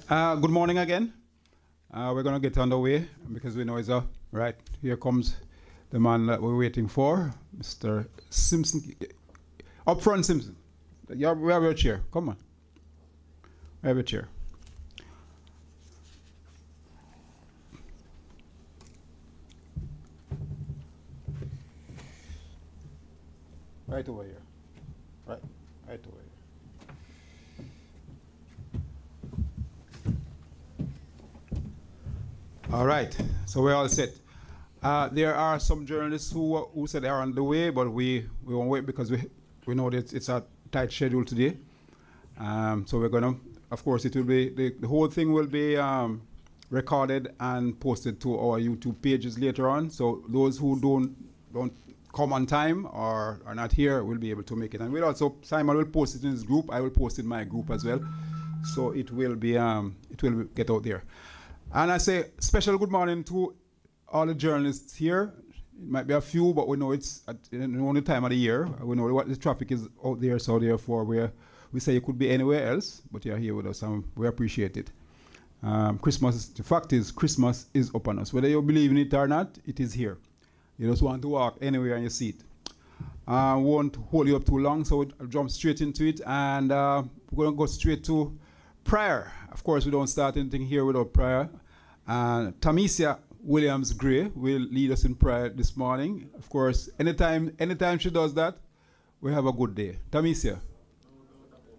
Good morning again. We're going to get underway because we know it's right. Here comes the man that we're waiting for, Mr. Simpson. Up front, Simpson. We have your chair. Come on. We have your chair. Right over here. Right over here. All right, so we're all set. There are some journalists who said they are on the way, but we won't wait because we know that it's a tight schedule today. So we're gonna, of course, it will be the whole thing will be recorded and posted to our YouTube pages later on. So those who don't come on time or are not here will be able to make it. And we'll also, Simon will post it in his group. I will post it in my group as well. So it will be it will get out there. And I say special good morning to all the journalists here. It might be a few, but we know it's at the only time of the year. We know what the traffic is out there, so therefore we say you could be anywhere else, but you're here with us, and we appreciate it. Christmas, the fact is, Christmas is upon us. Whether you believe in it or not, it is here. You just want to walk anywhere in your seat. Won't hold you up too long, so we'll jump straight into it, and we're going to go straight to prayer. Of course, we don't start anything here without prayer. Tamisha Williams-Gray will lead us in prayer this morning. Of course, anytime she does that, we have a good day. Tamisha.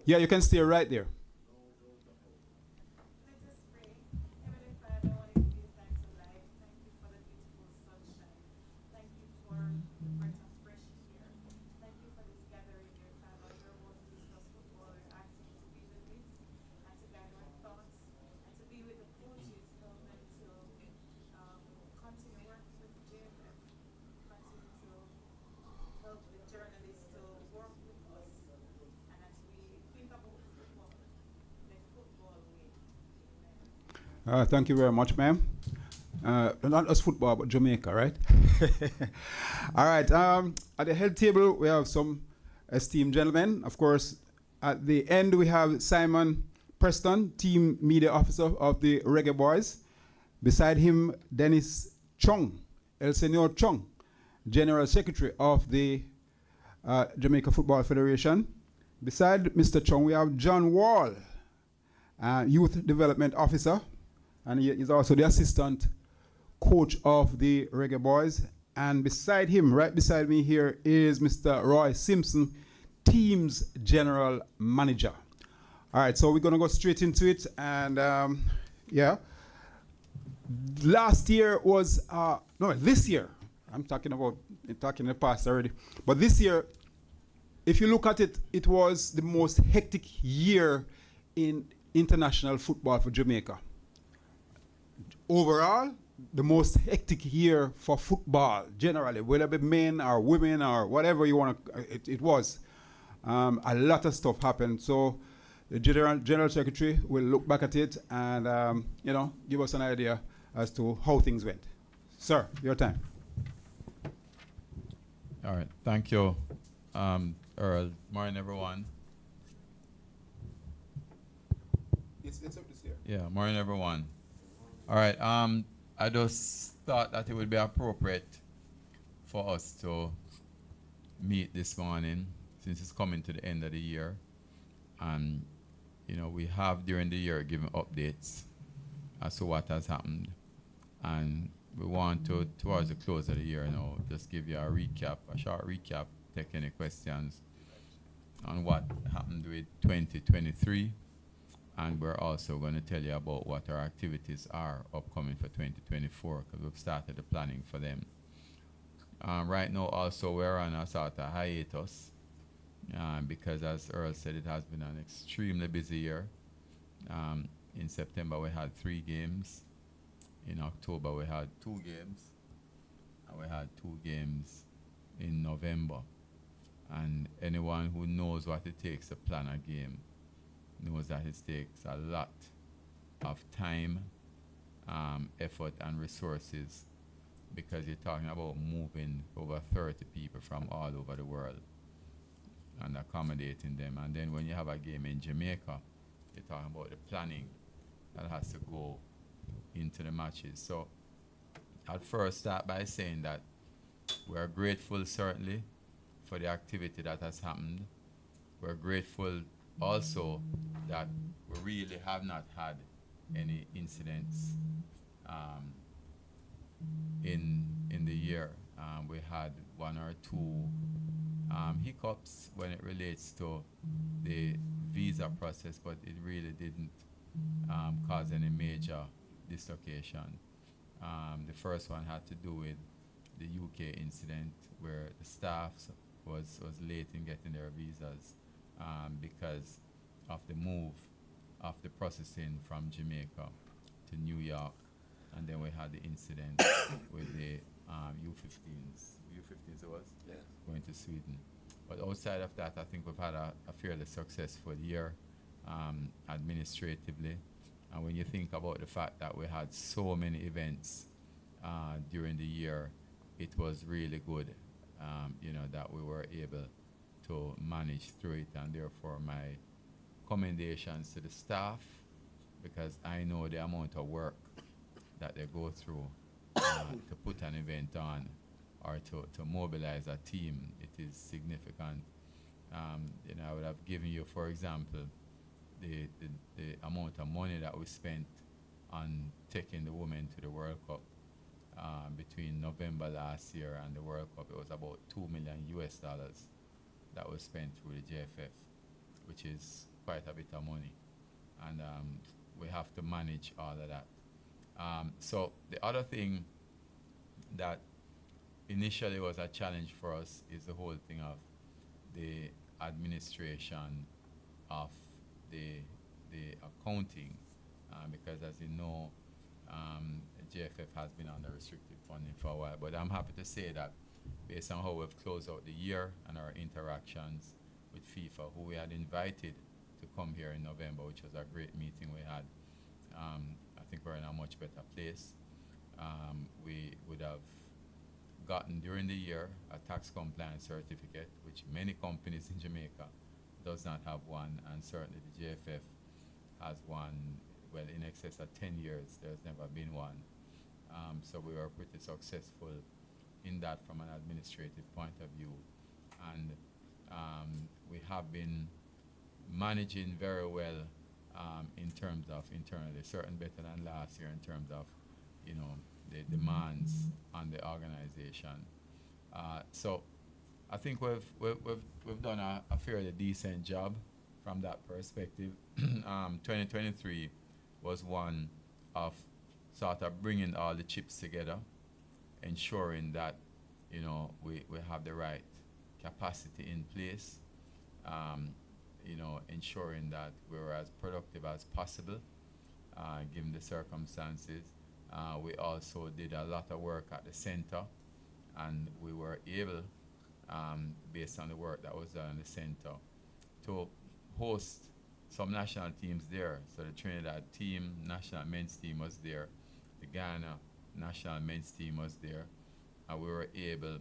Yeah, you can stay right there. Thank you very much, ma'am. Not us football, but Jamaica, right? All right. At the head table, we have some esteemed gentlemen. Of course, at the end, we have Simon Preston, Team Media Officer of the Reggae Boys. Beside him, Dennis Chong, El Senor Chong, General Secretary of the Jamaica Football Federation. Beside Mr. Chong, we have John Wall, Youth Development Officer. And he is also the assistant coach of the Reggae Boys. And beside him, right beside me here, is Mr. Roy Simpson, Team's General Manager. All right, so we're going to go straight into it. And yeah, last year was, no, this year. I'm talking in the past already. But this year, if you look at it, it was the most hectic year in international football for Jamaica. Overall, the most hectic year for football generally, whether it be men or women or whatever you want to, it was. A lot of stuff happened. So the General Secretary will look back at it and, you know, give us an idea as to how things went. Sir, your time. All right, thank you, Earl. Morning, everyone. It's up this year. Yeah, morning, everyone. All right, I just thought that it would be appropriate for us to meet this morning since it's coming to the end of the year. And, you know, we have during the year given updates as to what has happened. And we want to, towards the close of the year, you know, just give you a recap, a short recap, take any questions on what happened with 2023. And we're also going to tell you about what our activities are upcoming for 2024, because we've started the planning for them. Right now, also, we're on a sort of hiatus, because as Earl said, it has been an extremely busy year. In September, we had 3 games. In October, we had 2 games. And we had 2 games in November. And anyone who knows what it takes to plan a game knows that it takes a lot of time, effort, and resources, because you're talking about moving over 30 people from all over the world and accommodating them. And then when you have a game in Jamaica, you're talking about the planning that has to go into the matches. So I'll first start by saying that we are grateful certainly for the activity that has happened. We're grateful also that we really have not had any incidents in the year. We had one or two hiccups when it relates to the visa process, but it really didn't cause any major dislocation. The first one had to do with the UK incident where the staff was late in getting their visas because of the move of the processing from Jamaica to New York. And then we had the incident with the U15s it was, Yeah. going to Sweden. But outside of that, I think we've had a fairly successful year administratively. And when you think about the fact that we had so many events during the year, it was really good, you know, that we were able to manage through it. And therefore, my commendations to the staff, because I know the amount of work that they go through to put an event on or to mobilize a team. It is significant. You know, I would have given you, for example, the amount of money that we spent on taking the women to the World Cup between November last year and the World Cup. It was about $2 million that was spent through the JFF, which is quite a bit of money. And we have to manage all of that. So the other thing that initially was a challenge for us is the whole thing of the administration of the accounting, because as you know, JFF has been under restricted funding for a while. But I'm happy to say that based on how we've closed out the year and our interactions with FIFA, who we had invited to come here in November, which was a great meeting we had, I think we're in a much better place. We would have gotten during the year a tax compliance certificate, which many companies in Jamaica does not have one, and certainly the JFF has one, well, in excess of 10 years, there's never been one. So we were pretty successful in that from an administrative point of view. And we have been managing very well in terms of internally, certain better than last year in terms of, you know, the demands on the organization. So I think we've done a fairly decent job from that perspective. 2023 was one of sort of bringing all the chips together, ensuring that, you know, we have the right capacity in place, you know, ensuring that we're as productive as possible, given the circumstances. We also did a lot of work at the center, and we were able, based on the work that was done in the center, to host some national teams there. So the Trinidad team, national men's team was there. The Ghana national men's team was there. And we were able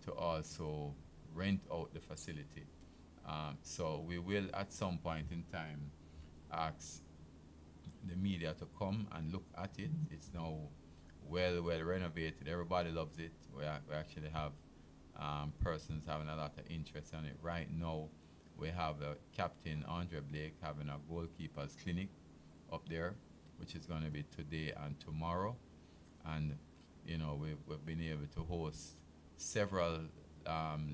to also rent out the facility. So we will, at some point in time, ask the media to come and look at it. It's now well renovated. Everybody loves it. We actually have persons having a lot of interest in it. Right now, we have Captain Andre Blake having a goalkeepers clinic up there, which is going to be today and tomorrow. And, you know, we've been able to host several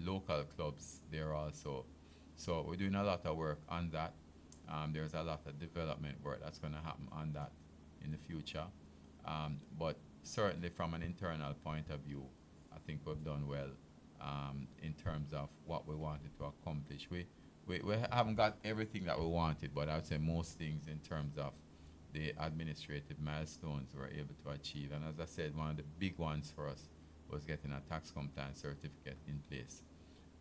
local clubs there also. So we're doing a lot of work on that. There's a lot of development work that's going to happen on that in the future. But certainly from an internal point of view, I think we've done well in terms of what we wanted to accomplish. We haven't got everything that we wanted, but I would say most things in terms of the administrative milestones we're able to achieve. And as I said, one of the big ones for us was getting a tax compliance certificate in place,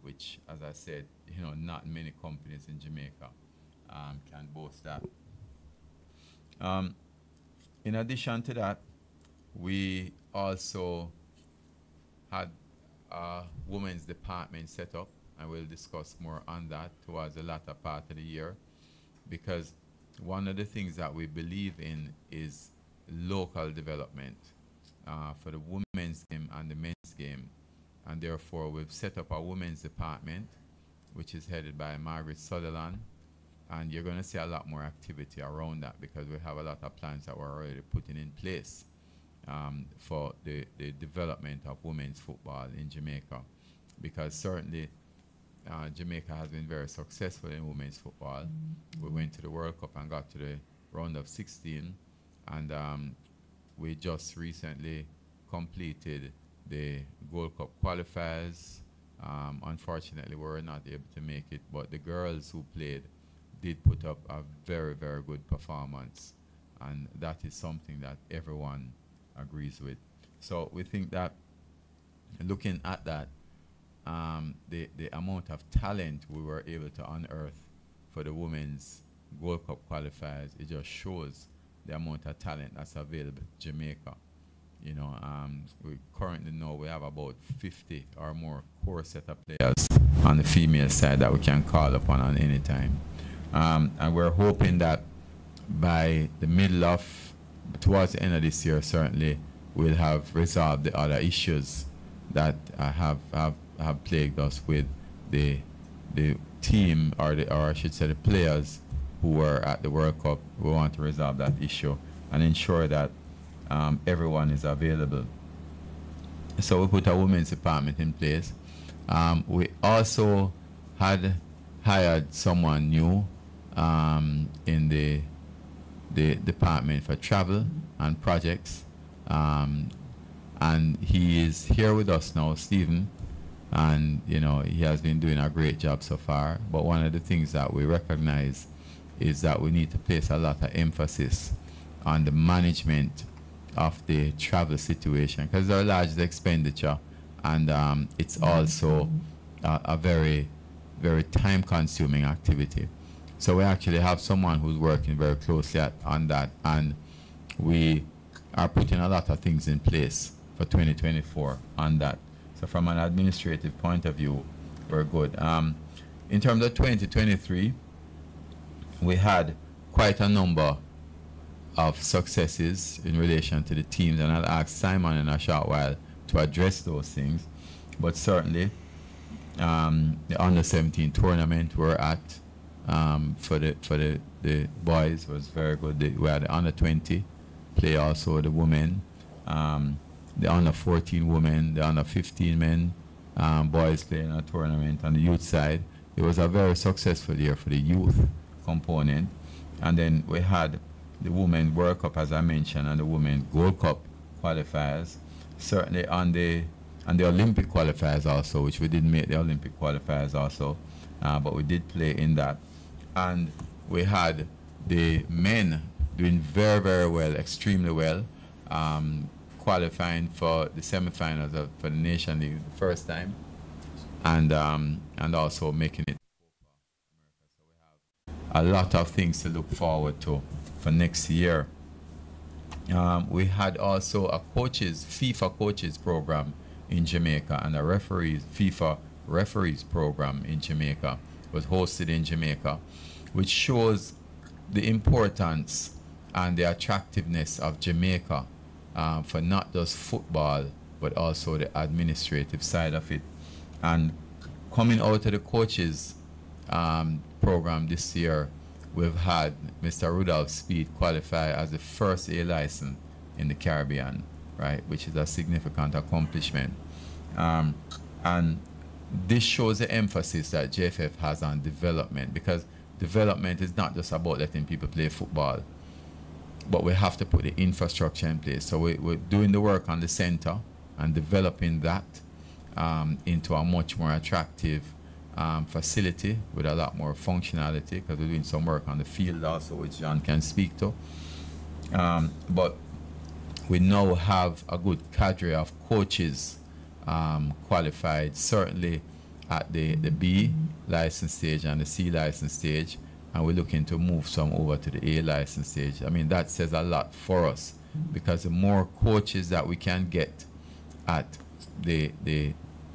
which, as I said, you know, not many companies in Jamaica can boast that. In addition to that, we also had a women's department set up, and we'll discuss more on that towards the latter part of the year, because one of the things that we believe in is local development for the women's game and the men's game. And therefore, we've set up a women's department, which is headed by Margaret Sutherland. And you're going to see a lot more activity around that because we have a lot of plans that we're already putting in place for the development of women's football in Jamaica. Because certainly Jamaica has been very successful in women's football. We went to the World Cup and got to the round of 16. And we just recently completed the Gold Cup qualifiers. Unfortunately, we were not able to make it, but the girls who played did put up a very, very good performance. And that is something that everyone agrees with. So we think that looking at that, the amount of talent we were able to unearth for the women's Gold Cup qualifiers, it just shows the amount of talent that's available in Jamaica. You know, we currently know we have about 50 or more core set of players on the female side that we can call upon at any time. And we're hoping that by the middle of, towards the end of this year, certainly, we'll have resolved the other issues that have plagued us with the team, or I should say the players who were at the World Cup. We want to resolve that issue and ensure that everyone is available. So we put a women's department in place. We also had hired someone new in the department for travel and projects, and he is here with us now, Stephen, and you know, he has been doing a great job so far. But one of the things that we recognize is that we need to place a lot of emphasis on the management of the travel situation, because they're a large expenditure, and it's also a very, very time-consuming activity. So we actually have someone who's working very closely on that, and we are putting a lot of things in place for 2024 on that. So from an administrative point of view, we're good. In terms of 2023, we had quite a number of successes in relation to the teams, and I'll ask Simon in a short while to address those things. But certainly, the under-17 tournament we're at for the boys was very good. We had the under-20 play also, the women, the under-14 women, the under-15 men, boys playing a tournament on the youth side. It was a very successful year for the youth component. And then we had the Women's World Cup, as I mentioned, and the Women's Gold Cup qualifiers. Certainly on the Olympic qualifiers also, which we didn't make the Olympic qualifiers also, but we did play in that. And we had the men doing very, very well, extremely well, qualifying for the semifinals for the Nation League the first time, and also making it. So we have a lot of things to look forward to for next year. We had also a FIFA coaches program in Jamaica, and a FIFA referees program in Jamaica was hosted in Jamaica, which shows the importance and the attractiveness of Jamaica for not just football, but also the administrative side of it. And coming out of the coaches program this year, we've had Mr. Rudolph Speed qualify as the first A license in the Caribbean, right, which is a significant accomplishment. And this shows the emphasis that JFF has on development, because development is not just about letting people play football, but we have to put the infrastructure in place. So we're doing the work on the center and developing that into a much more attractive facility with a lot more functionality, because we're doing some work on the field also, which John can speak to. But we now have a good cadre of coaches qualified, certainly at the B license stage and the C license stage, and we're looking to move some over to the A license stage. I mean, that says a lot for us, because the more coaches that we can get at the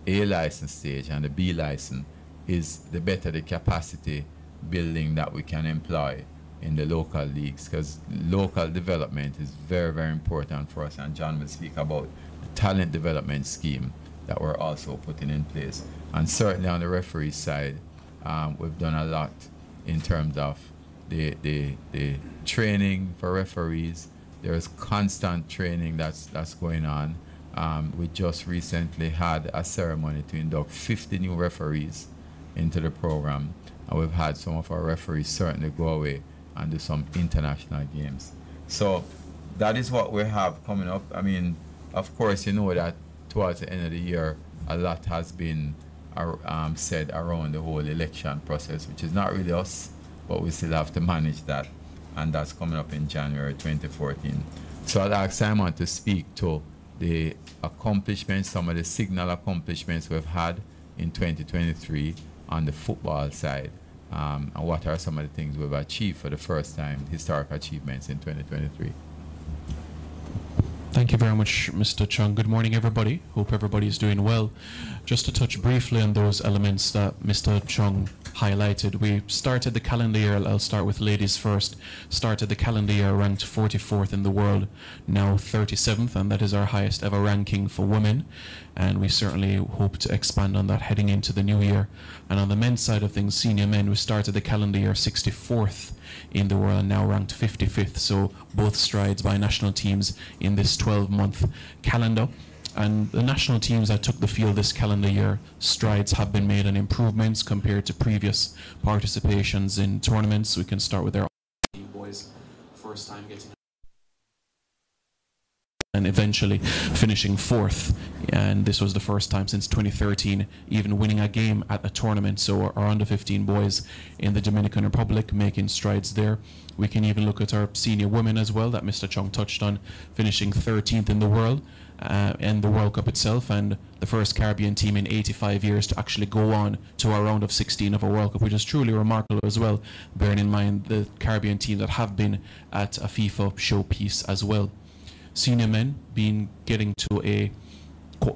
A license stage and the B license, is the better the capacity building that we can employ in the local leagues, because local development is very, very important for us, and John will speak about the talent development scheme that we're also putting in place. And certainly on the referee side, we've done a lot in terms of the training for referees. There's constant training that's going on. We just recently had a ceremony to induct 50 new referees into the program, and we've had some of our referees certainly go away and do some international games. So that is what we have coming up. I mean, of course, you know that towards the end of the year, a lot has been said around the whole election process, which is not really us, but we still have to manage that, and that's coming up in January 2014. So I'd ask Simon to speak to the accomplishments, some of the signal accomplishments we've had in 2023 on the football side, and what are some of the things we've achieved for the first time, historic achievements in 2023. Thank you very much, Mr. Chung. Good morning, everybody. Hope everybody is doing well. Just to touch briefly on those elements that Mr. Chung highlighted, we started the calendar year, I'll start with ladies first, started the calendar year ranked 44th in the world, now 37th, and that is our highest ever ranking for women. And we certainly hope to expand on that heading into the new year. And on the men's side of things, senior men, we started the calendar year 64th in the world, now ranked 55th. So both strides by national teams in this 12-month calendar. And the national teams that took the field this calendar year, strides have been made and improvements compared to previous participations in tournaments. We can start with our boys, first time getting, and eventually finishing 4th, and this was the first time since 2013 even winning a game at a tournament. So our under 15 boys in the Dominican Republic making strides there. We can even look at our senior women as well that Mr. Chung touched on, finishing 13th in the world in the World Cup itself, and the first Caribbean team in 85 years to actually go on to a round of 16 of a World Cup, which is truly remarkable as well, bearing in mind the Caribbean teams that have been at a FIFA showpiece as well. Senior men getting to a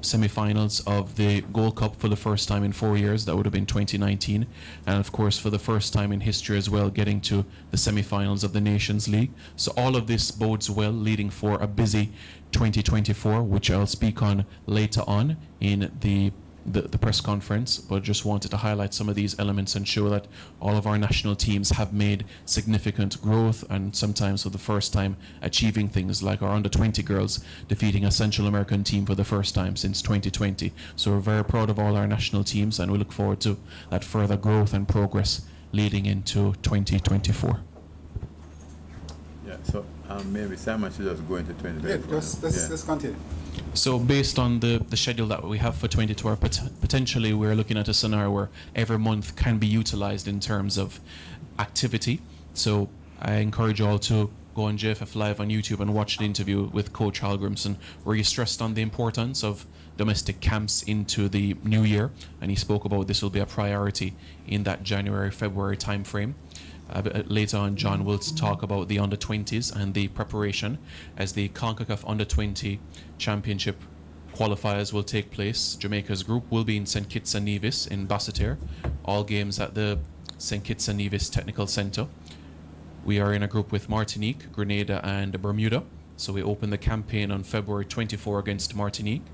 semi-finals of the Gold Cup for the first time in 4 years. That would have been 2019, and of course for the first time in history as well, getting to the semi-finals of the Nations League. So all of this bodes well, leading for a busy 2024, which I'll speak on later on in the press conference, but just wanted to highlight some of these elements and show that all of our national teams have made significant growth, and sometimes for the first time achieving things like our under 20 girls defeating a Central American team for the first time since 2020. So we're very proud of all our national teams, and we look forward to that further growth and progress leading into 2024. Yeah, so maybe Simon should just go into 2024. Yeah, let's continue. So based on the schedule that we have for 2012, potentially we're looking at a scenario where every month can be utilized in terms of activity. So I encourage you all to go on JFF Live on YouTube and watch the interview with Coach Halgrimson, where he stressed on the importance of domestic camps into the new year, and he spoke about this will be a priority in that January-February timeframe. Later on, John will talk about the under-20s and the preparation as the CONCACAF Under-20 Championship qualifiers will take place. Jamaica's group will be in St. Kitts and Nevis in Basseterre. All games at the St. Kitts and Nevis Technical Center. We are in a group with Martinique, Grenada, and Bermuda. So we open the campaign on February 24 against Martinique,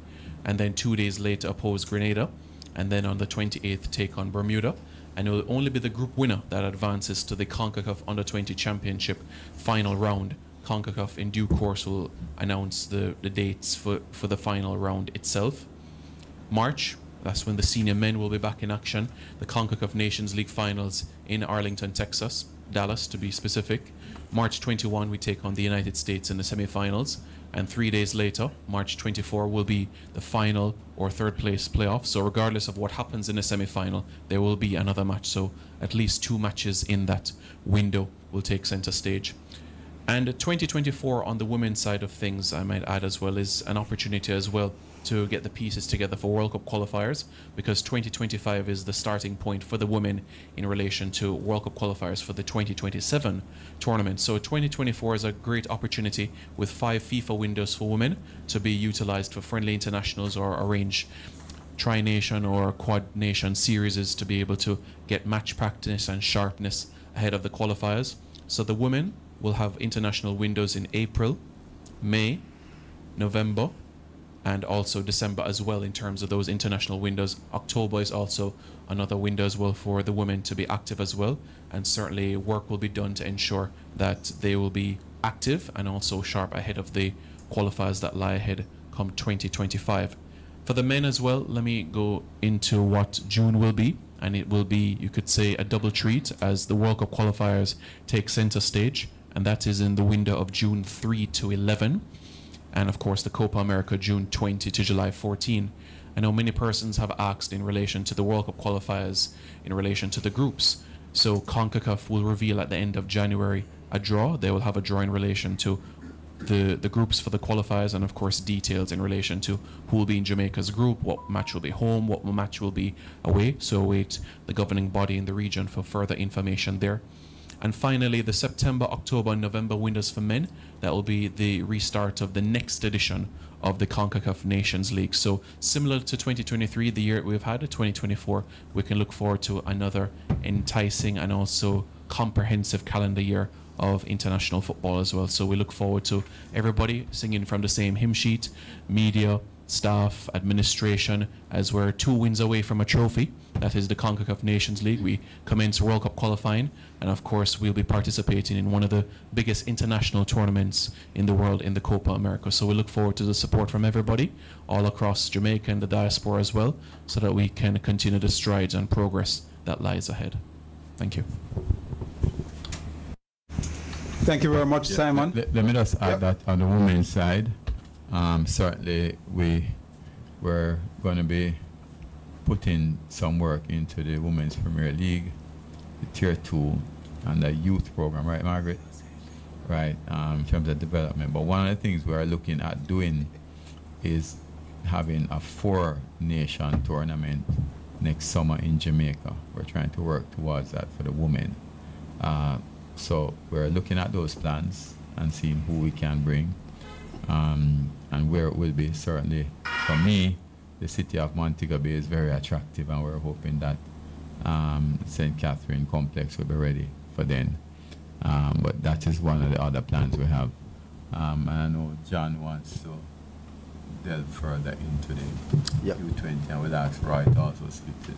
and then 2 days later oppose Grenada, and then on the 28th take on Bermuda. And it will only be the group winner that advances to the CONCACAF Under-20 Championship final round. CONCACAF in due course will announce the dates for the final round itself. March, that's when the senior men will be back in action. The CONCACAF Nations League finals in Arlington, Texas, Dallas to be specific. March 21, we take on the United States in the semifinals. And 3 days later, March 24, will be the final or third place playoff. So regardless of what happens in the semi-final, there will be another match. So at least 2 matches in that window will take center stage. And 2024 on the women's side of things, I might add as well, is an opportunity as well to get the pieces together for World Cup qualifiers, because 2025 is the starting point for the women in relation to World Cup qualifiers for the 2027 tournament. So 2024 is a great opportunity with 5 FIFA windows for women to be utilized for friendly internationals or arrange tri-nation or quad-nation series to be able to get match practice and sharpness ahead of the qualifiers. So the women will have international windows in April, May, November, and also December as well in terms of those international windows. October is also another window as well for the women to be active as well, and certainly work will be done to ensure that they will be active and also sharp ahead of the qualifiers that lie ahead come 2025. For the men as well, let me go into what June will be, and it will be, you could say, a double treat as the World Cup qualifiers take center stage, and that is in the window of June 3 to 11, and of course the Copa America June 20 to July 14. I know many persons have asked in relation to the World Cup qualifiers in relation to the groups. So CONCACAF will reveal at the end of January a draw. They will have a draw in relation to the groups for the qualifiers, and of course details in relation to who will be in Jamaica's group, what match will be home, what match will be away. So await the governing body in the region for further information there. And finally, the September, October, and November windows for men, that will be the restart of the next edition of the CONCACAF Nations League. So similar to 2023, the year we've had, 2024, we can look forward to another enticing and also comprehensive calendar year of international football as well. So we look forward to everybody singing from the same hymn sheet, media, staff, administration, as we're 2 wins away from a trophy. That is the CONCACAF Nations League. We commence World Cup qualifying, and of course we'll be participating in one of the biggest international tournaments in the world, in the Copa America. So we look forward to the support from everybody all across Jamaica and the diaspora as well, so that we can continue the strides and progress that lies ahead. Thank you. Thank you very much, Simon. Let me just add that on the women's side, certainly we're going to be putting some work into the Women's Premier League, the Tier 2, and the youth program, right, Margaret? Right, in terms of development. But one of the things we are looking at doing is having a 4-nation tournament next summer in Jamaica. We're trying to work towards that for the women. So we're looking at those plans and seeing who we can bring, and where it will be. Certainly, for me, the city of Montego Bay is very attractive, and we're hoping that St. Catherine Complex will be ready for then. But that is one of the other plans we have. And I know John wants to delve further into the u20, and we'll ask Roy to also speak to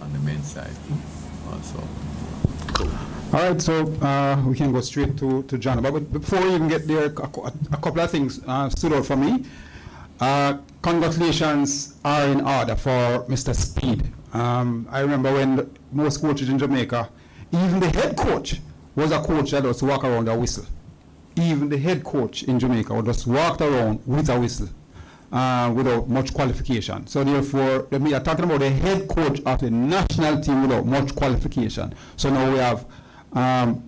on the men's side also. All right, so we can go straight to John. But before we even get there, a couple of things stood out for me. Congratulations are in order for Mr. Speed. I remember when most coaches in Jamaica, even the head coach was a coach that was walk around a whistle. Even the head coach in Jamaica would just walk around with a whistle without much qualification. So therefore, we are talking about the head coach of the national team without much qualification. So now we have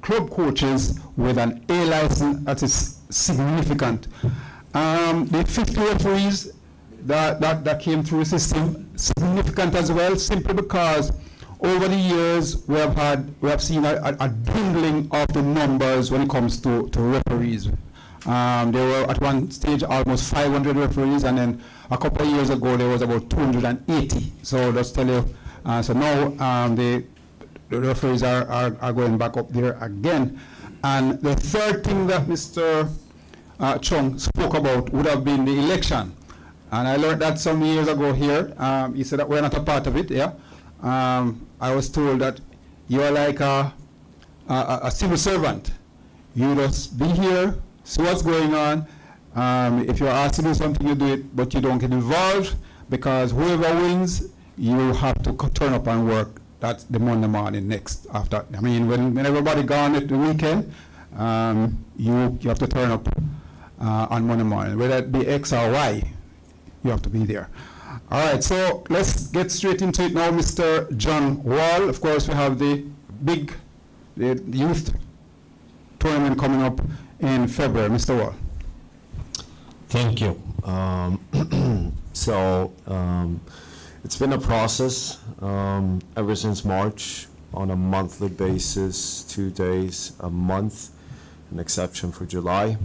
club coaches with an A license that is significant. The 50 referees that came through the system, significant as well, simply because over the years we have seen a dwindling of the numbers when it comes to referees. There were at one stage almost 500 referees, and then a couple of years ago there was about 280. So let's tell you, so now the referees are going back up there again. And the third thing that Mr. Chung spoke about would have been the election. And I learned that some years ago here. He said that we're not a part of it, yeah. I was told that you're like a civil servant. You just be here, see what's going on. If you're asked to do something, you do it, but you don't get involved, because whoever wins, you have to turn up and work. That's the Monday morning next after. I mean, when everybody gone at the weekend, you have to turn up on Monday morning, whether it be X or Y, you have to be there. All right, so let's get straight into it now. Mr. John Wall, of course, we have the big youth tournament coming up in February. Mr. Wall. Thank you. It's been a process ever since March, on a monthly basis, 2 days a month, an exception for July,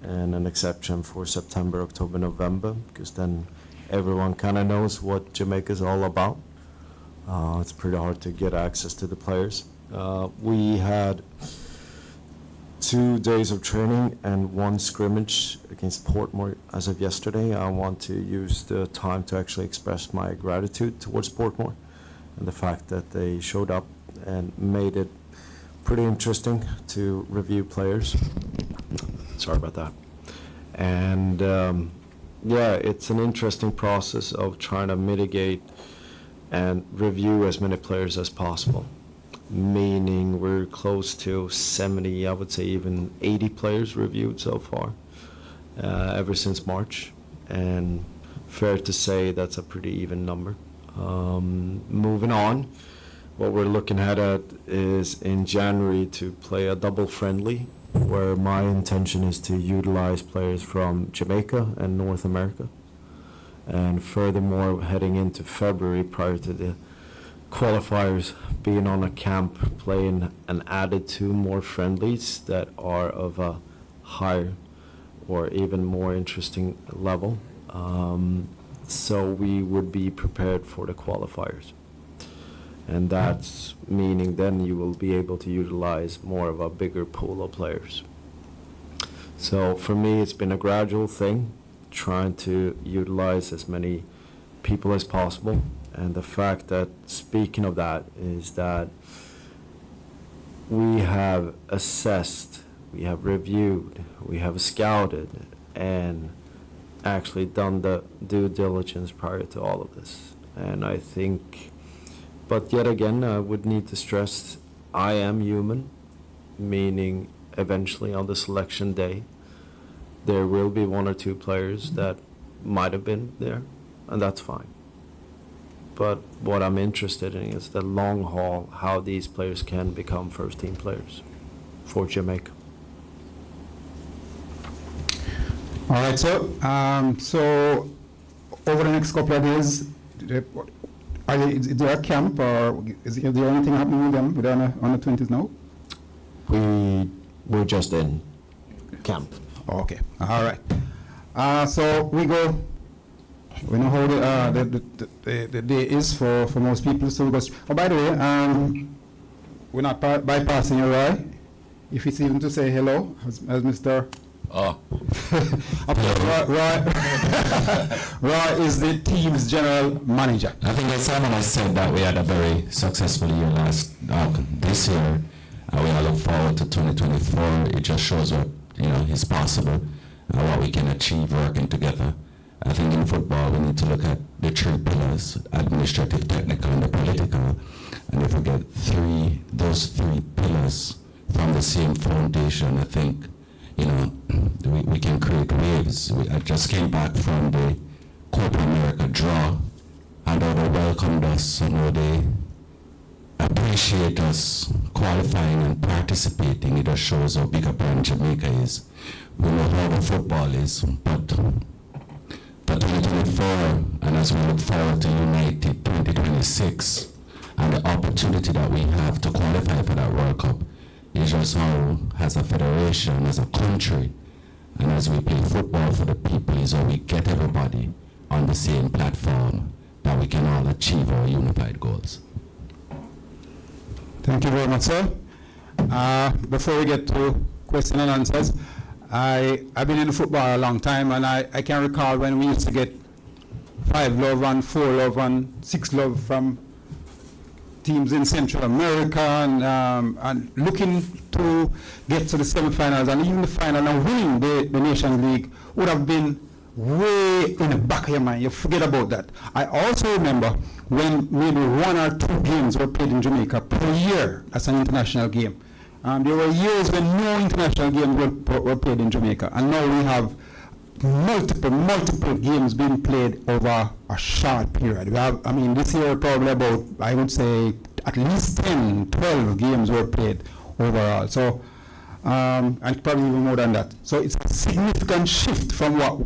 and an exception for September, October, November, because then everyone kind of knows what Jamaica is all about. It's pretty hard to get access to the players. We had 2 days of training and 1 scrimmage against Portmore as of yesterday. I want to use the time to actually express my gratitude towards Portmore and the fact that they showed up and made it pretty interesting to review players. Sorry about that. And yeah, it's an interesting process of trying to mitigate and review as many players as possible. Meaning we're close to 70, I would say even 80 players reviewed so far, ever since March. And fair to say that's a pretty even number. Moving on, what we're looking at is in January to play a double friendly, where my intention is to utilize players from Jamaica and North America. And furthermore, heading into February prior to the qualifiers, being on a camp, playing and added 2 more friendlies that are of a higher or even more interesting level. So we would be prepared for the qualifiers. And that's meaning then you will be able to utilize more of a bigger pool of players. So for me, it's been a gradual thing, trying to utilize as many people as possible. And the fact that, speaking of that, is that we have assessed, we have reviewed, we have scouted, and actually done the due diligence prior to all of this. And I think, but yet again, I would need to stress, I am human, meaning eventually on the selection day, there will be 1 or 2 players that might have been there, and that's fine. But what I'm interested in is the long haul, how these players can become first-team players for Jamaica. All right, so over the next couple of days, is there a camp, or is there anything happening with them on the 20s now? We're just in camp. Okay, all right. So we know how the day is for most people. So by the way, we're not bypassing you, Roy. If it's even to say hello, as Mr. Oh. Roy is the team's general manager. I think as someone has said that we had a very successful year this year. We all look forward to 2024. It just shows what is possible and what we can achieve working together. I think in football we need to look at the 3 pillars: administrative, technical, and the political. And if we get those three pillars from the same foundation, I think we can create waves. I just came back from the Copa America draw, and how they welcomed us and how they appreciate us qualifying and participating. It just shows how big a brand Jamaica is. We know how the football is, but for 2024, and as we look forward to United 2026, and the opportunity that we have to qualify for that World Cup, is just how, as a federation, as a country, and as we play football for the people, is how we get everybody on the same platform, that we can all achieve our unified goals. Thank you very much, sir. Before we get to question and answers, I've been in football a long time, and I can recall when we used to get 5 love and 4 love and 6 love from teams in Central America, and looking to get to the semifinals and even the final and winning the Nations League would have been way in the back of your mind. You forget about that. I also remember when maybe 1 or 2 games were played in Jamaica per year as an international game. There were years when no international games were played in Jamaica, and now we have multiple games being played over a short period. We have, this year probably about, I would say, at least 10, 12 games were played overall. So, and probably even more than that. So it's a significant shift from what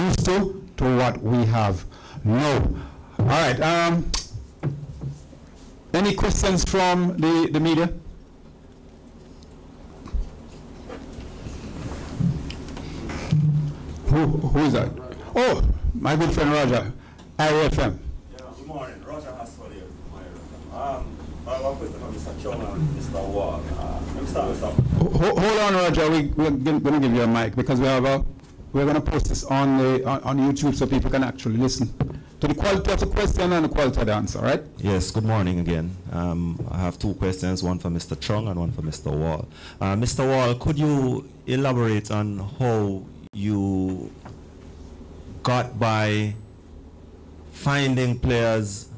used to what we have now. All right. Any questions from the media? Who is that? Oh, my good friend Roger, IFM. Yeah, good morning. Roger Haswell here from IFM. I have a question for Mr. Chairman and Mr. Ward. Hold on, Roger. We're going to give you a mic because we're going to post this on YouTube so people can actually listen to the quality of the question and the quality of the answer, right? Yes, good morning again. I have two questions, one for Mr. Chung and one for Mr. Wall. Mr. Wall, could you elaborate on how you got by finding players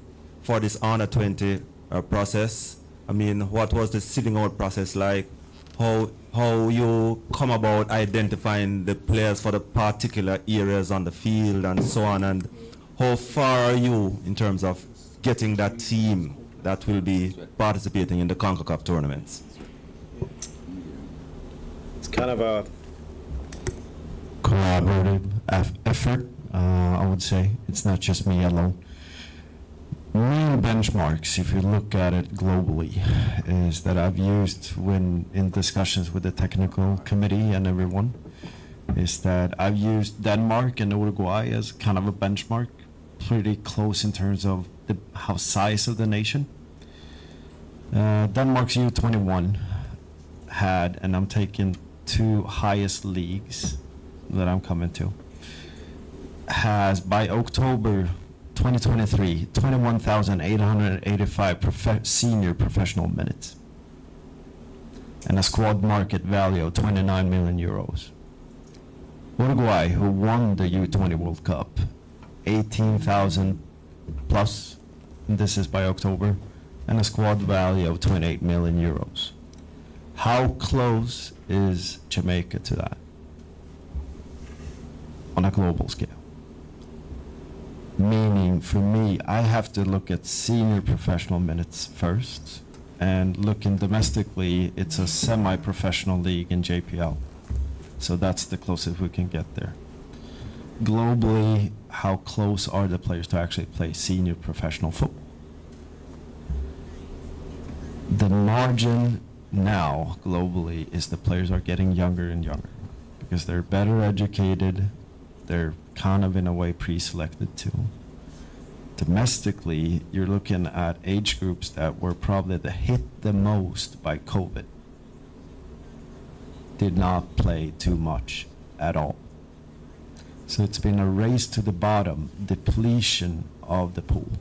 for this Under 20 process? I mean, what was the sitting out process like? How you come about identifying the players for the particular areas on the field and so on, and how far are you in terms of getting that team that will be participating in the CONCACAF tournaments? It's kind of a collaborative effort, I would say. It's not just me alone. Main benchmarks, if you look at it globally, is that I've used when in discussions with the technical committee and everyone, is that I've used Denmark and Uruguay as kind of a benchmark, pretty close in terms of how size of the nation. Denmark's U21 had, and I'm taking two highest leagues that I'm coming to, has by October 2023, 21,885 senior professional minutes and a squad market value of 29 million euros. Uruguay, who won the U20 World Cup, 18,000 plus, and this is by October, and a squad value of 28 million euros. How close is Jamaica to that on a global scale? Meaning, for me, I have to look at senior professional minutes first, and looking domestically, it's a semi-professional league in JPL. So that's the closest we can get there. Globally, how close are the players to actually play senior professional football? The margin now, globally, is the players are getting younger and younger because they're better educated, they're kind of in a way pre-selected too. Domestically, you're looking at age groups that were probably hit the most by COVID. Did not play too much at all. So it's been a race to the bottom, depletion of the pool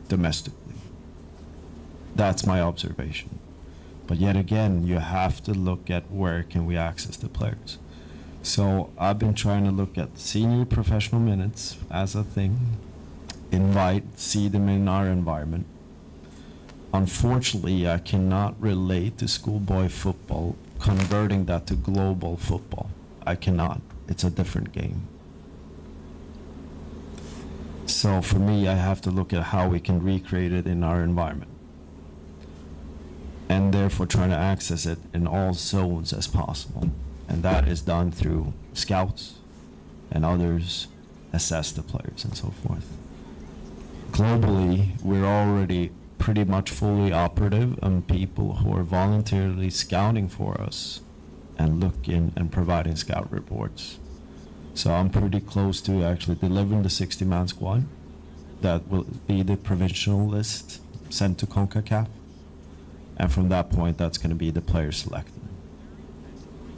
domestically. That's my observation. But yet again, you have to look at where can we access the players. So I've been trying to look at senior professional minutes as a thing, see them in our environment. Unfortunately, I cannot relate to schoolboy football, converting that to global football. I cannot. It's a different game. So for me, I have to look at how we can recreate it in our environment, and therefore trying to access it in all zones as possible. And that is done through scouts and others assess the players and so forth. Globally, we're already pretty much fully operative on people who are voluntarily scouting for us and looking and providing scout reports. So I'm pretty close to actually delivering the 60-man squad. That will be the provincial list sent to CONCACAF. And from that point, that's going to be the players selected.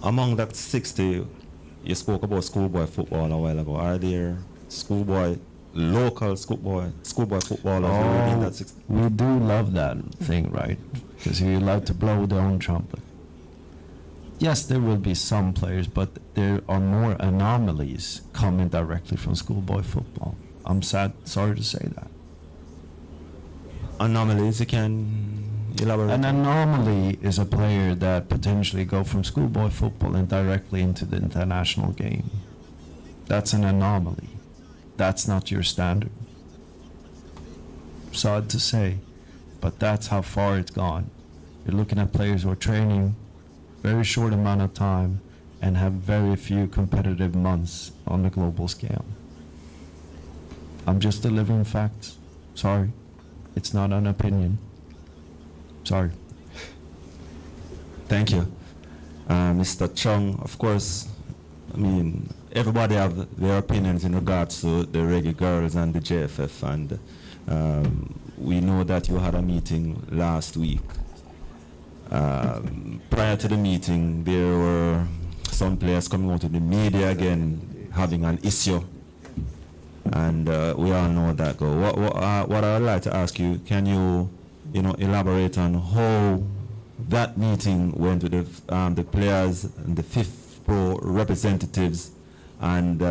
Among that 60, you spoke about schoolboy football a while ago. Are there local schoolboy footballers within that 60? We do love that thing, right? Because we love to blow their own trumpet. Yes, there will be some players, but there are more anomalies coming directly from schoolboy football. I'm sorry to say that. Anomalies, you can elaborate? An anomaly is a player that potentially go from schoolboy football and directly into the international game. That's an anomaly. That's not your standard. Sorry to say, but that's how far it's gone. You're looking at players who are training very short amount of time and have very few competitive months on the global scale. I'm just delivering facts. Sorry. It's not an opinion. Sorry. Thank you. Mr. Chung, of course, I mean, everybody have their opinions in regards to the Reggae Girls and the JFF, and we know that you had a meeting last week. prior to the meeting, there were some players coming out to the media again, having an issue, and we all know that go. What I would like to ask you, can you, elaborate on how that meeting went with the players and the fifth pro representatives, and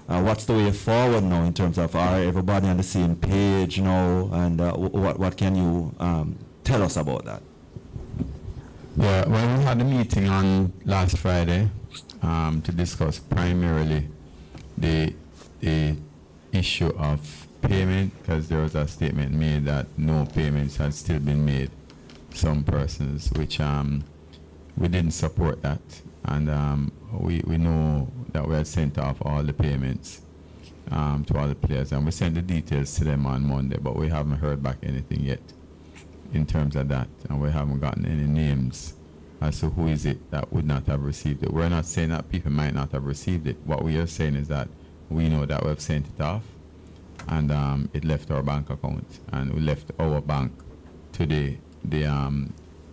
what's the way forward now in terms of are everybody on the same page now, and what can you tell us about that? Yeah, well, we had a meeting on last Friday to discuss primarily the issue of payment, because there was a statement made that no payments had still been made some persons, which we didn't support that, and we know that we had sent off all the payments to all the players, and we sent the details to them on Monday, but we haven't heard back anything yet in terms of that, and we haven't gotten any names as to who is it that would not have received it. We're not saying that people might not have received it. What we are saying is that we know that we've sent it off, and it left our bank account, and we left our bank to the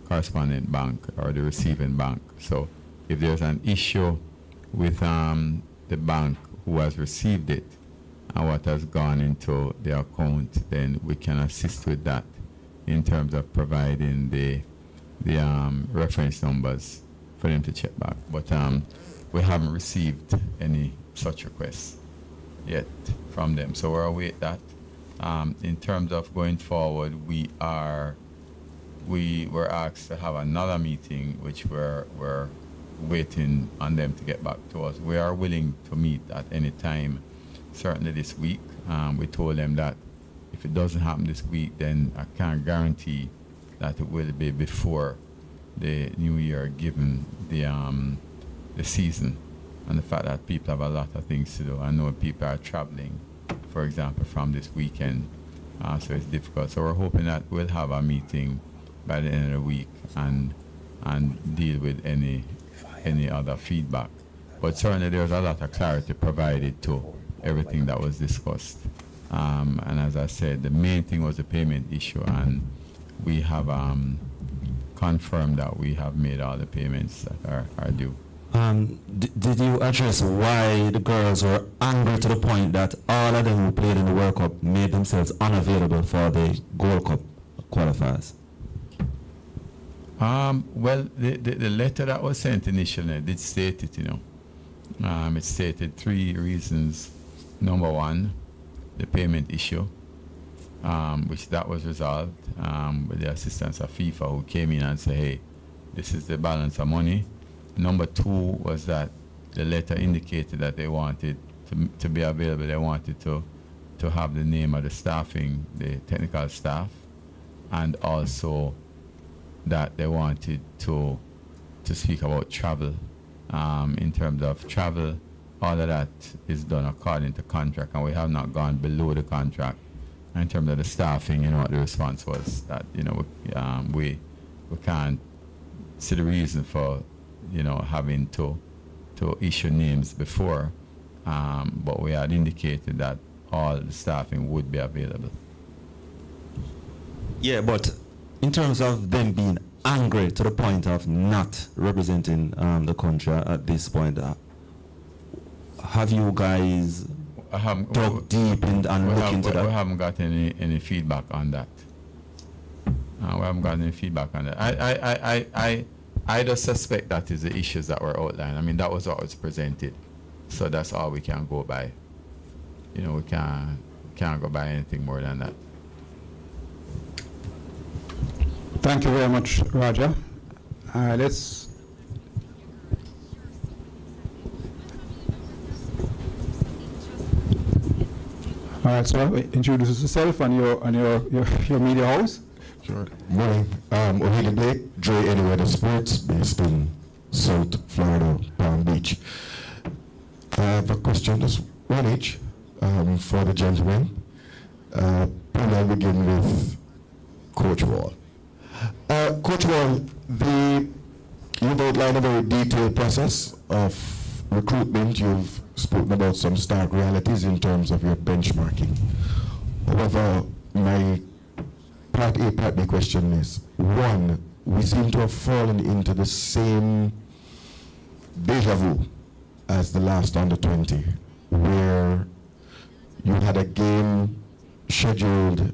correspondent bank or the receiving bank. So if there's an issue with the bank who has received it and what has gone into the account, then we can assist with that in terms of providing the reference numbers for them to check back. But we haven't received any such requests yet from them, so we'll await that. In terms of going forward, we were asked to have another meeting, which we're waiting on them to get back to us. We are willing to meet at any time, certainly this week. We told them that if it doesn't happen this week, then I can't guarantee that it will be before the new year, given the season and the fact that people have a lot of things to do. I know people are traveling, for example, from this weekend, so it's difficult. So we're hoping that we'll have a meeting by the end of the week and deal with any other feedback. But certainly there's a lot of clarity provided to everything that was discussed. And as I said, the main thing was the payment issue, and we have confirmed that we have made all the payments that are due. Did you address why the girls were angry to the point that all of them who played in the World Cup made themselves unavailable for the Gold Cup qualifiers? Well, the letter that was sent initially did state it, it stated 3 reasons. Number 1, the payment issue, which that was resolved with the assistance of FIFA, who came in and said, hey, this is the balance of money. Number 2 was that the letter indicated that they wanted to be available. They wanted to have the name of the staffing, the technical staff, and also that they wanted to speak about travel. In terms of travel, all of that is done according to contract, and we have not gone below the contract. And in terms of the staffing, what the response was, that we can't see the reason for having to issue names before, but we had indicated that all the staffing would be available. Yeah, but in terms of them being angry to the point of not representing the country at this point, have you guys dug deep and looked into that? We haven't got any feedback on that. We haven't got any feedback on that. I just suspect that is the issues that were outlined. I mean, that was what was presented, so that's all we can go by. We can't go by anything more than that. Thank you very much, Roger. Let's. All right, sir. Introduce yourself and your media house. Sure. Morning. O'Haley Blake, Dre Anyweather Sports, based in South Florida, Palm Beach. I have a question, just one each, for the gentlemen. I'll begin with Coach Wall. Coach Wall, you've outlined a very detailed process of recruitment. You've spoken about some stark realities in terms of your benchmarking. However, my Part A, Part B question is, 1, we seem to have fallen into the same deja vu as the last under-20, where you had a game scheduled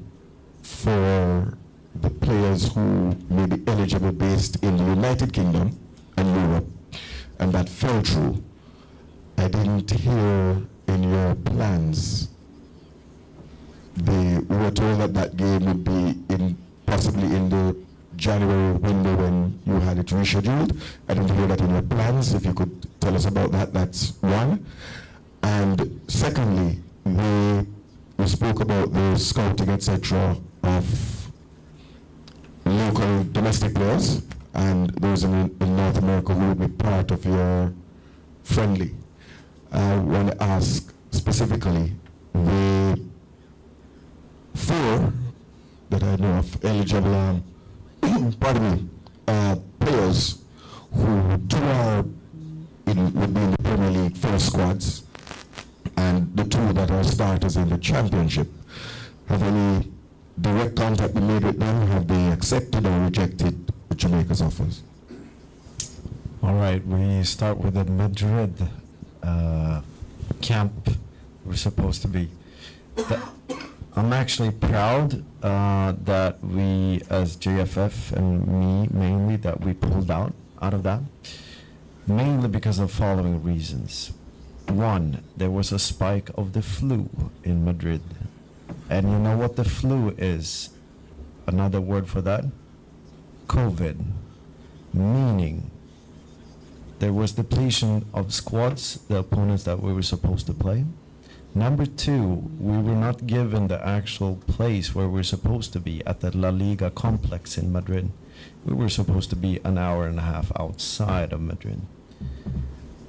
for the players who may be eligible based in the United Kingdom and Europe, and that fell through. I didn't hear in your plans, we were told that that game would be possibly in the January window when you had it rescheduled. I didn't hear that in your plans. If you could tell us about that, that's one. And secondly, we spoke about the scouting, etc., of local domestic players and those in North America who would be part of your friendly. I want to ask specifically the 4 that I know of eligible, pardon me, players who 2 would be in the Premier League 4 squads, and the 2 that are starters in the Championship. Have any direct contact been made with them? Have they accepted or rejected Jamaica's offers? All right, we start with the Madrid camp we're supposed to be. I'm actually proud that we, as JFF and me mainly, that we pulled out of that, mainly because of following reasons. 1, there was a spike of the flu in Madrid. And you know what the flu is? Another word for that? COVID. Meaning, there was depletion of squads, the opponents that we were supposed to play. Number 2, we were not given the actual place where we're supposed to be at the La Liga complex in Madrid. We were supposed to be an hour and a half outside of Madrid.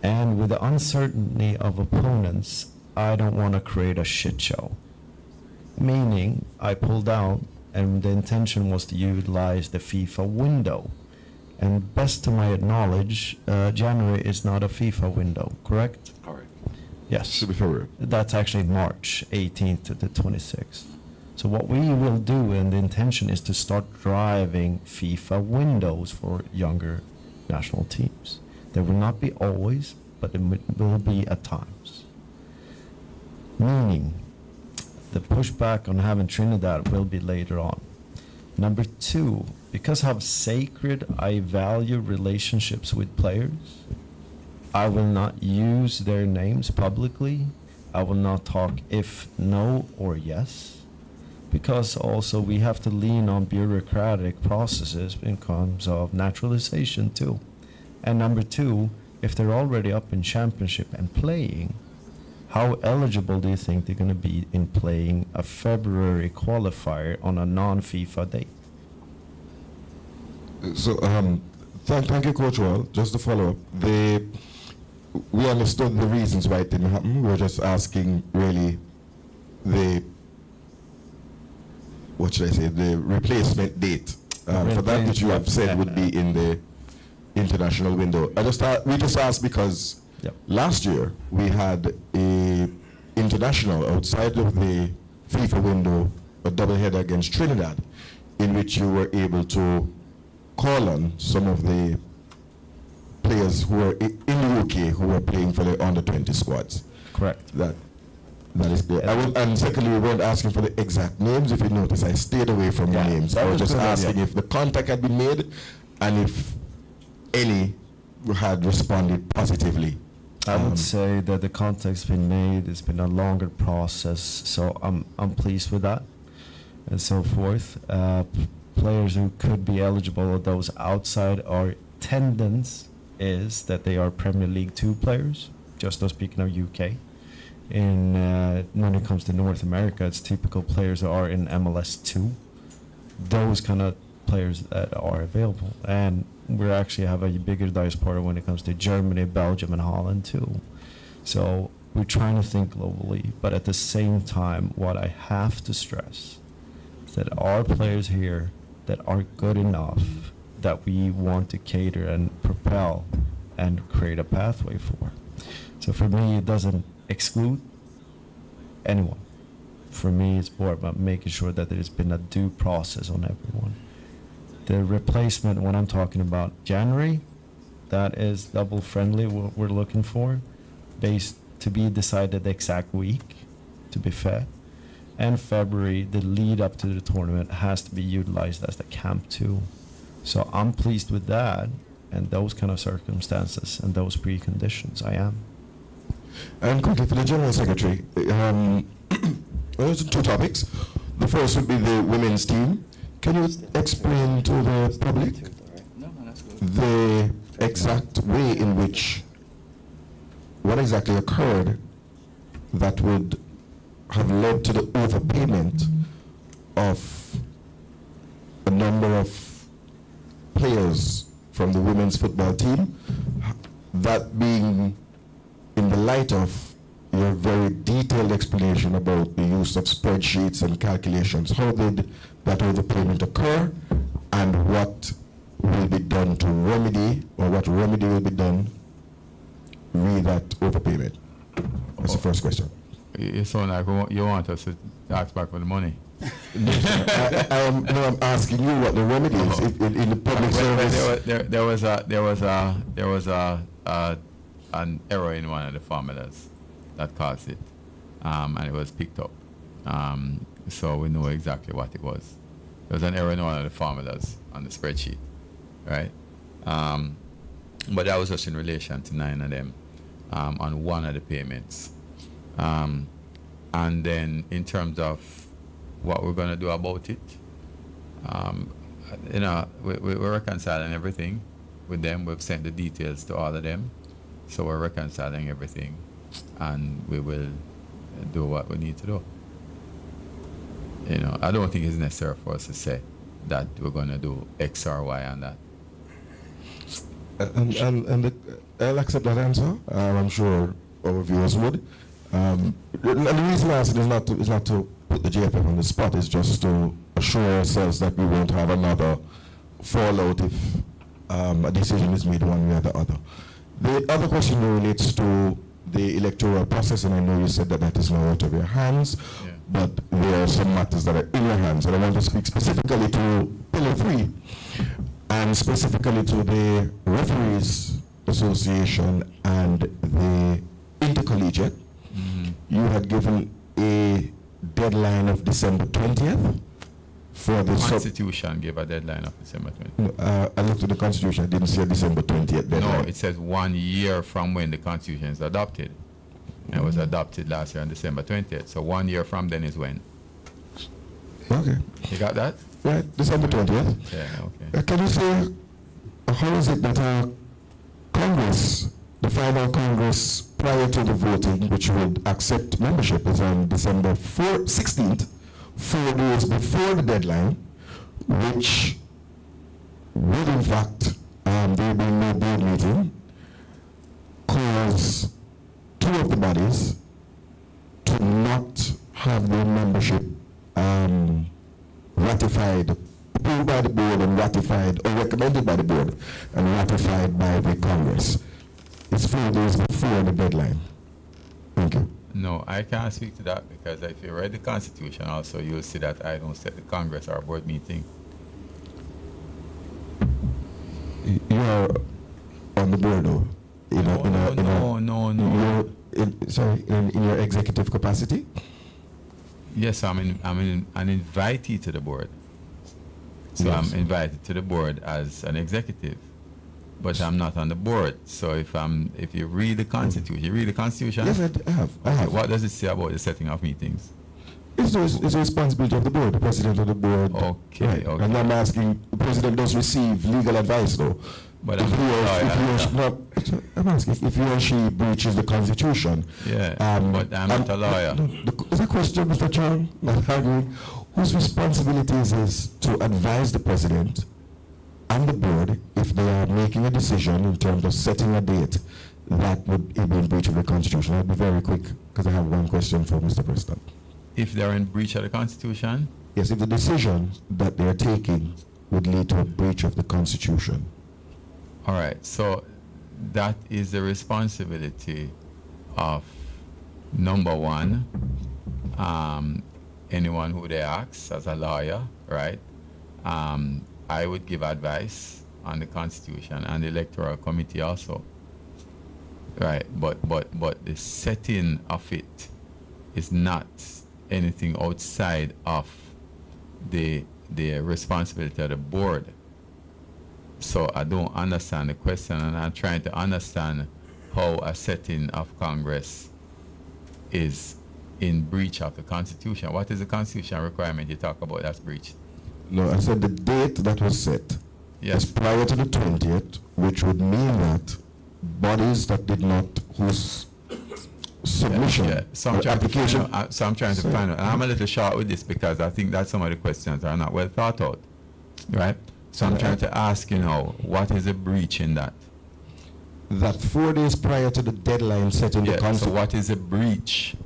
And with the uncertainty of opponents, I don't want to create a shit show. Meaning, I pulled out, and the intention was to utilize the FIFA window. And best to my knowledge, January is not a FIFA window, correct? Correct. Yes. Should be February. That's actually March 18th to the 26th. So what we will do, and the intention is to start driving FIFA windows for younger national teams. There will not be always, but it will be at times. Meaning, the pushback on having Trinidad will be later on. Number 2, because how sacred I value relationships with players, I will not use their names publicly. I will not talk if no or yes, because also we have to lean on bureaucratic processes in terms of naturalization too. And number 2, if they're already up in championship and playing, how eligible do you think they're going to be in playing a February qualifier on a non-FIFA date? So, thank you, Coach Wall. Just to follow up, we understood the reasons why it didn't happen. We were just asking, really, what should I say, the replacement date for that which you have said would be in the international window. We just asked because last year we had a international outside of the FIFA window, a doubleheader against Trinidad, in which you were able to call on some of the players who were in the UK who were playing for the under-20 squads. Correct. That is clear. And secondly, we weren't asking for the exact names. If you notice, I stayed away from the names. I was just asking if the contact had been made and if any had responded positively. I would say that the contact's been made. It's been a longer process, so I'm pleased with that, and so forth. Players who could be eligible, those outside our tendance is that they are Premier League 2 players. Just not speaking of UK. When it comes to North America, it's typical players that are in MLS 2. Those kind of players that are available, and we actually have a bigger diaspora when it comes to Germany, Belgium, and Holland too. So we're trying to think globally, but at the same time, what I have to stress is that our players here that are good enough that we want to cater and propel and create a pathway for. So for me, it doesn't exclude anyone. For me, it's more about making sure that there's been a due process on everyone. The replacement, when I'm talking about January, that is double friendly, what we're looking for, based to be decided the exact week, to be fair. And February, the lead up to the tournament has to be utilized as the camp too. So I'm pleased with that and those kind of circumstances and those preconditions. I am. And quickly for the General Secretary, those are two topics. The first would be the women's team. Can you explain to the public the exact way in which, what exactly occurred that would have led to the overpayment of a number of players from the women's football team, that being in the light of your very detailed explanation about the use of spreadsheets and calculations? How did that overpayment occur, and what will be done to remedy, or what remedy will be done with that overpayment? That's the first question. You sound like you want us to ask back for the money. I'm asking you what the remedy is in the public service. There was an error in one of the formulas that caused it, and it was picked up. So we know exactly what it was. There was an error in one of the formulas on the spreadsheet, right? But that was just in relation to 9 of them on one of the payments. And then in terms of what we're going to do about it, we're reconciling everything with them. We've sent the details to all of them. So we're reconciling everything, and we will do what we need to do. I don't think it's necessary for us to say that we're going to do X or Y on that. And I'll accept that answer. I'm sure our viewers would. And the reason I ask it is not to put the JFF on the spot. It's just to assure ourselves that we won't have another fallout if a decision is made one way or the other. The other question relates to the electoral process, and I know you said that that is now out of your hands, yeah, but there are some matters that are in your hands, and I want to speak specifically to Pillar 3, and specifically to the Referees Association and the Intercollegiate. Mm-hmm. You had given a deadline of December 20th for the Constitution gave a deadline of December 20th. I looked at the Constitution, I didn't see a December 20th deadline. No, it says 1 year from when the Constitution is adopted. And it was adopted last year on December 20th. So 1 year from then is when. Okay. You got that? Right, December 20th. Yeah, okay. Can you say, how is it that Congress, the final Congress prior to the voting, which would accept membership, is on December 16th, 4 days before the deadline, which would in fact, there be no board meeting, cause 2 of the bodies to not have their membership ratified, approved by the board and ratified, or recommended by the board and ratified by the Congress. It's 4 days before the deadline. Thank you. No, I can't speak to that, because if you read the Constitution also, you'll see that I don't set the Congress or board meeting. You're on the board, though? No. Sorry, in your executive capacity? Yes, I'm an invitee to the board. So yes. I'm invited to the board as an executive, but I'm not on the board. So if you read the Constitution, you read the Constitution? Yes, I have. What does it say about the setting of meetings? It's the responsibility of the board, the president of the board. Okay, right. okay. And I'm asking, the president does receive legal advice, though. But I'm asking if he or she breaches the Constitution. Yeah, but I'm not a lawyer. Is a question, Mr. Chairman, not arguing, whose responsibilities is to advise the president and the board if they are making a decision in terms of setting a date that would be in breach of the Constitution? I'll be very quick, because I have one question for Mr. President. If they're in breach of the Constitution? Yes, if the decision that they're taking would lead to a breach of the Constitution. All right, so that is the responsibility of, number one, anyone who they ask as a lawyer, right? I would give advice on the Constitution and the Electoral Committee also. Right, but the setting of it is not anything outside of the responsibility of the board. So I don't understand the question, and I'm trying to understand how a setting of Congress is in breach of the Constitution. What is the Constitution requirement you talk about that's breached? No, I said the date that was set Yes. was prior to the 20th, which would mean that bodies that did not, whose submission, Yeah. So I'm or trying application, to find out, so I'm trying to find out. And I'm a little short with this because I think that some of the questions are not well thought out, right? So I'm trying to ask, what is a breach in that? that 4 days prior to the deadline set in the Yeah, so Constitution. what is a breach?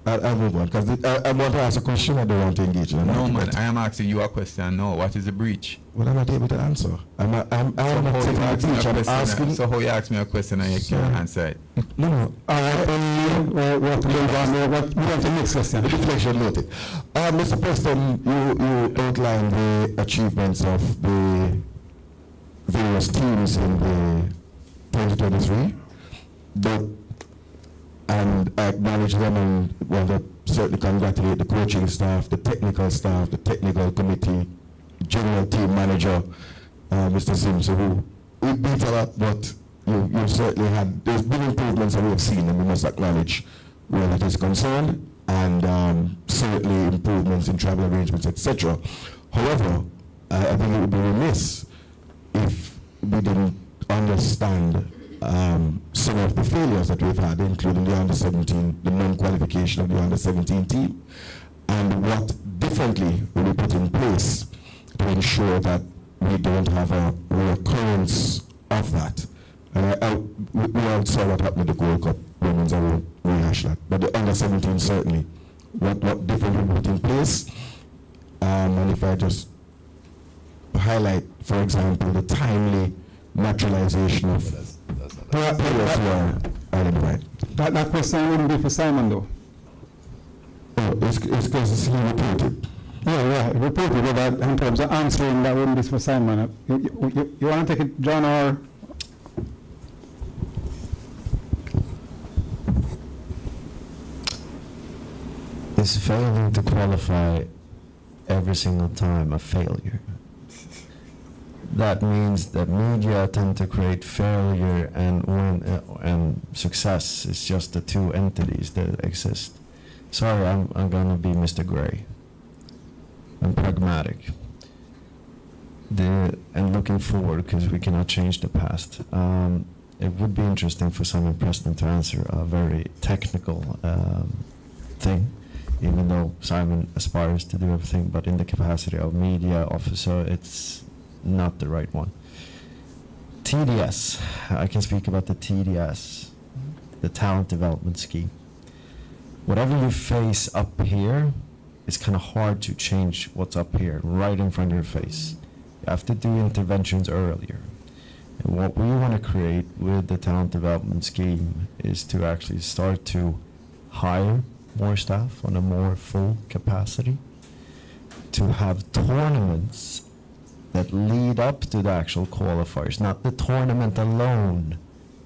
I'll move on, because I want to ask a question, I don't want to engage in an No, man, argument. I am asking you a question. No, what is a breach? Well, I'm not able to answer. I'm not So taking how the you ask me a breach, I'm question, asking. so how you ask me a question and you can't answer it? No. What we want the next question. The deflection noted. Mr. Preston, you outlined the achievements of the various teams in the 2023, and I acknowledge them and want to certainly congratulate the coaching staff, the technical committee, general team manager, Mr. Simpson, who we beat a lot, but you certainly there's been improvements that we have seen, and we must acknowledge where it is concerned, and certainly improvements in travel arrangements, etc. However, I think it would be remiss if we didn't understand some of the failures that we've had, including the under-17, the non-qualification of the under-17 team, and what differently will be put in place to ensure that we don't have a recurrence of that. And we all saw what happened at the Gold Cup Women's, I won't rehash that. But the under-17 certainly, what different will be put in place. And if I just highlight, for example, the timely naturalization of players who are identified. That question wouldn't be for Simon, though. Oh, it's because it's reported. Yeah, reported, but in terms of answering, that wouldn't be for Simon. You want to take it, John, or? Is failing to qualify every single time a failure? That means that media tend to create failure and success. It's just the two entities that exist. Sorry, I'm going to be Mr. Gray. I'm pragmatic. And looking forward, because we cannot change the past. It would be interesting for Simon Preston to answer a very technical thing, even though Simon aspires to do everything, but in the capacity of media officer, it's not the right one. TDS, I can speak about the TDS, the Talent Development Scheme. Whatever you face up here, it's kind of hard to change what's up here, right in front of your face. You have to do interventions earlier. And what we want to create with the Talent Development Scheme is to actually start to hire more staff on a more full capacity, to have tournaments that lead up to the actual qualifiers, not the tournament alone,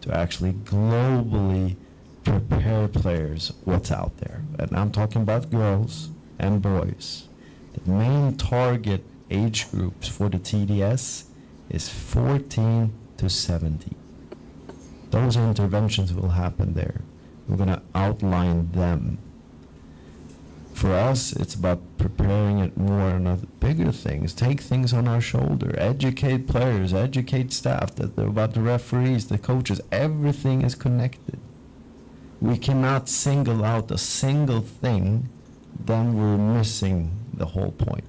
to actually globally prepare players what's out there. And I'm talking about girls and boys. The main target age groups for the TDS is 14 to 70. Those interventions will happen there. We're going to outline them. For us, it's about preparing it more on other bigger things. Take things on our shoulder. Educate players, educate staff, about the referees, the coaches. Everything is connected. We cannot single out a single thing, then we're missing the whole point.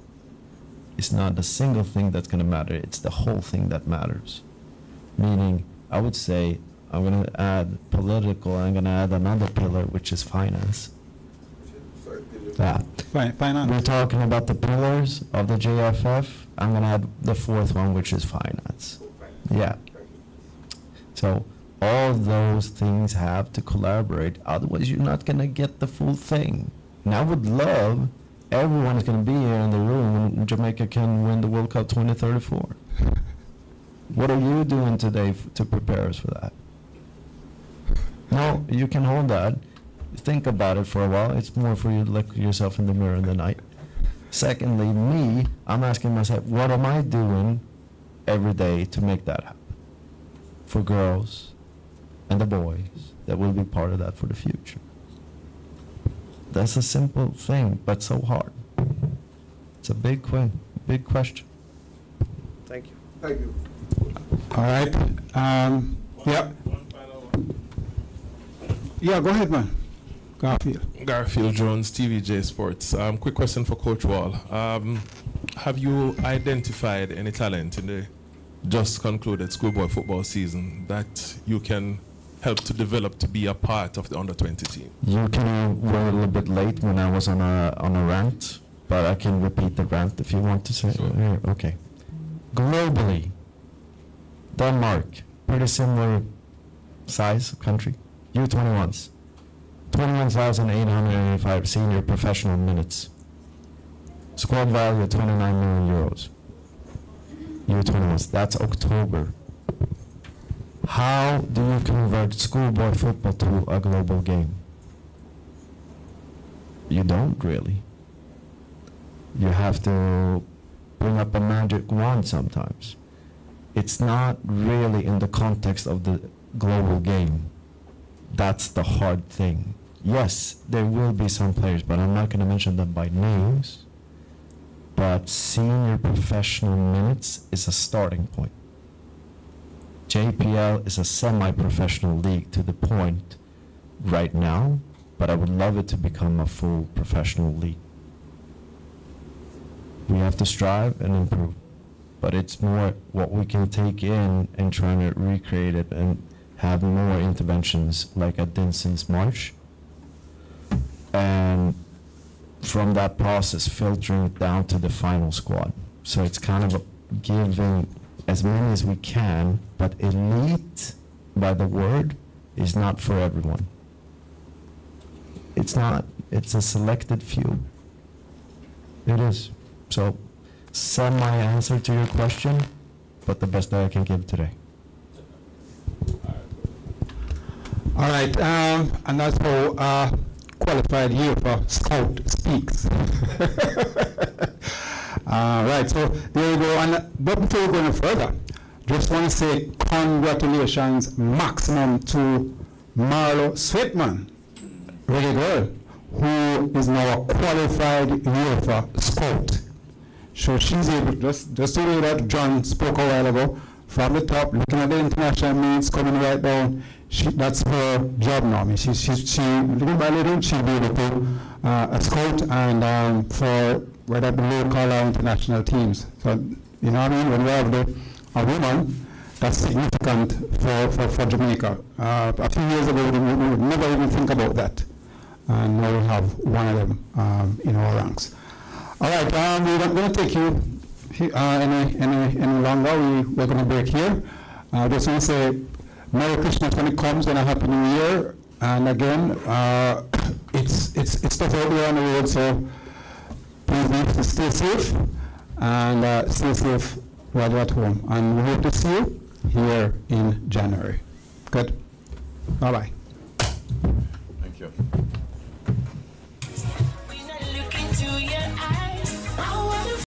It's not a single thing that's going to matter. It's the whole thing that matters. Meaning, I would say, I'm going to add political, I'm going to add another pillar, which is finance. Finance. We're talking about the pillars of the JFF. I'm going to add the fourth one, which is finance. Yeah. So all those things have to collaborate. Otherwise, you're not going to get the full thing. And I would love everyone is going to be here in the room when Jamaica can win the World Cup 2034. What are you doing today to prepare us for that? No, you can hold that. Think about it for a while. It's more for you to look yourself in the mirror in the night. Secondly, me, I'm asking myself, what am I doing every day to make that happen? For girls and the boys that will be part of that for the future. That's a simple thing, but so hard. It's a big question. Thank you. Thank you. All right. Yeah. Yeah, go ahead, man. Garfield Jones, TVJ Sports. Quick question for Coach Wall. Have you identified any talent in the just concluded schoolboy football season that you can help to develop to be a part of the under-20 team? You can were a little bit late when I was on a rant, but I can repeat the rant if you want to say. Sure. Here, okay. Globally, Denmark, pretty similar size country, U21s, 21,885 senior professional minutes. Squad value of 29 million euros. U21s, that's October. How do you convert schoolboy football to a global game? You don't really. You have to bring up a magic wand sometimes. It's not really in the context of the global game. That's the hard thing. Yes, there will be some players, but I'm not going to mention them by names. But senior professional minutes is a starting point. JPL is a semi-professional league to the point right now, but I would love it to become a full professional league. We have to strive and improve, but it's more what we can take in and trying to recreate it and have more interventions like at Dinson's March. And from that process, filtering it down to the final squad. So it's kind of giving as many as we can, but elite, by the word, is not for everyone. It's not. It's a selected few. It is. So, semi-answer to your question, but the best that I can give today. All right, and that's how qualified here for Scout speaks. Right, so there you go. And but before we go any further, just want to say congratulations maximum to Marlo Sweetman, really girl, who is now a qualified UEFA Scout. So she's able, just the way that John spoke a while ago, from the top, looking at the international meets, coming right down, that's her job now. I mean, she little by little, she'll be able to a scout and for whether the local or international teams. So, you know what I mean? When we have a woman, that's significant for Jamaica. A few years ago, we would never even think about that. And now we have one of them in our ranks. All right, we're not going to take you any longer. We're going to break here. Just want to say Merry Christmas when it comes and a Happy New Year. And again, it's tough out there on the road, so please stay safe and stay safe while you're at home. And we hope to see you here in January. Good. Bye-bye. Thank you.